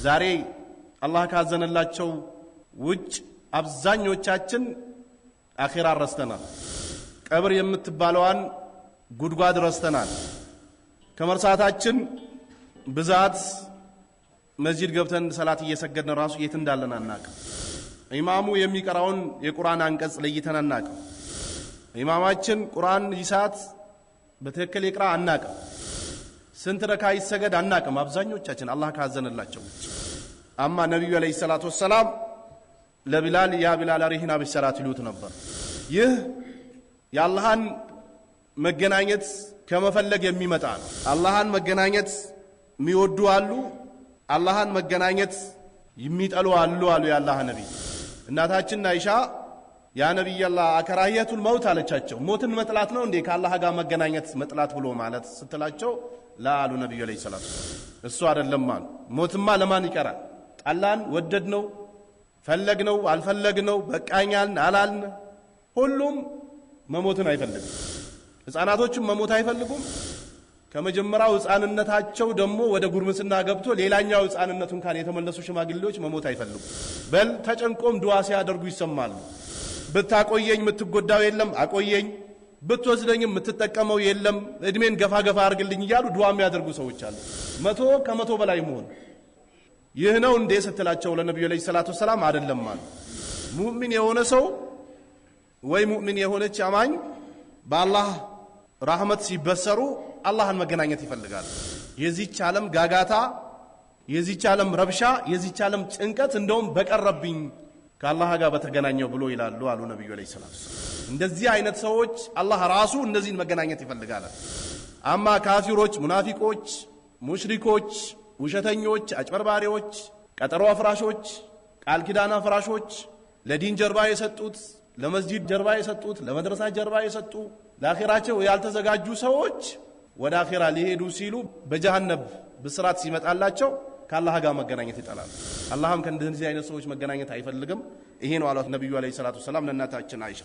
ዛሬ አላህ ካዘነላቸው ውጭ አብዛኞቻችን አኺራ ረስተናል። ቀብር የምትባለዋን ጉድጓድ ረስተናል። ከመርሳታችን ብዛት መስጂድ ገብተን ሰላት እየሰገድን ራሱ የት እንዳለን አናውቅም። ኢማሙ የሚቀራውን የቁርአን አንቀጽ ለይተን አናውቅም። ኢማማችን ቁርአን ይሳት በትክክል ይቅራ አናውቅም። ስንት ረካ ይሰገድ አናውቅም። አብዛኞቻችን አላህ ካዘነላቸው ውጭ አማ ነብዩ አለይሂ ሰላቱ ወሰላም ለቢላል ያ ቢላል አሪሂና ቢሰላት ይሉት ነበር። ይህ የአላህን መገናኘት ከመፈለግ የሚመጣ ነው። አላህን መገናኘት የሚወዱ አሉ፣ አላህን መገናኘት የሚጠሉ አሉ የአላህ ነብይ። እናታችን አይሻ ያ ነብይ አላህ አከራየቱል መውት አለቻቸው። ሞትን መጥላት ነው እንዴ ከአላህ ጋር መገናኘት መጥላት ብሎ ማለት ስትላቸው ላሉ ነብዩ አለይሂ ሰላቱ እሱ አይደለም አሉ። ሞትማ ለማን ይቀራል? ጠላን ወደድነው ፈለግነው አልፈለግነው በቃኛልን አላልን ሁሉም መሞትን አይፈልግም። ህፃናቶችም መሞት አይፈልጉም። ከመጀመሪያው ህፃንነታቸው ደግሞ ወደ ጉርምስና ገብቶ ሌላኛው ህፃንነቱን ካን የተመለሱ ሽማግሌዎች መሞት አይፈልጉም። በል ተጨንቆም ዱዓ ሲያደርጉ ይሰማሉ። ብታቆየኝ የምትጎዳው የለም አቆየኝ፣ ብትወስደኝ የምትጠቀመው የለም እድሜን ገፋ ገፋ አድርግልኝ እያሉ ዱዓ የሚያደርጉ ሰዎች አሉ። 100 ከ100 በላይ መሆን ይህ ነው እንዴ ስትላቸው ለነብዩ አለይሂ ሰላቱ ሰላም አይደለም ማለት ሙእሚን የሆነ ሰው ወይ ሙእሚን የሆነች አማኝ በአላህ ረህመት ሲበሰሩ አላህን መገናኘት ይፈልጋል። የዚህች ዓለም ጋጋታ፣ የዚህች ዓለም ረብሻ፣ የዚህች ዓለም ጭንቀት እንደውም በቀረብኝ ከአላህ ጋር በተገናኘው ብሎ ይላሉ አሉ ነብዩ አለይሂ ሰላቱ ሰላም። እንደዚህ አይነት ሰዎች አላህ ራሱ እነዚህን መገናኘት ይፈልጋል። አማ ካፊሮች፣ ሙናፊቆች፣ ሙሽሪኮች፣ ውሸተኞች፣ አጭበርባሪዎች፣ ቀጠሮ አፍራሾች፣ ቃል ኪዳን አፍራሾች፣ ለዲን ጀርባ የሰጡት፣ ለመስጂድ ጀርባ የሰጡት፣ ለመድረሳ ጀርባ የሰጡ፣ ለአኺራቸው ያልተዘጋጁ ሰዎች ወደ አኺራ ሊሄዱ ሲሉ በጀሃነም ብስራት ሲመጣላቸው ከአላህ ጋር መገናኘት ይጠላሉ። አላህም ከእንደዚህ አይነት ሰዎች መገናኘት አይፈልግም። ይሄ ነው አሏት ነብዩ አለይሂ ሰላቱ ሰላም ለእናታችን አይሻ።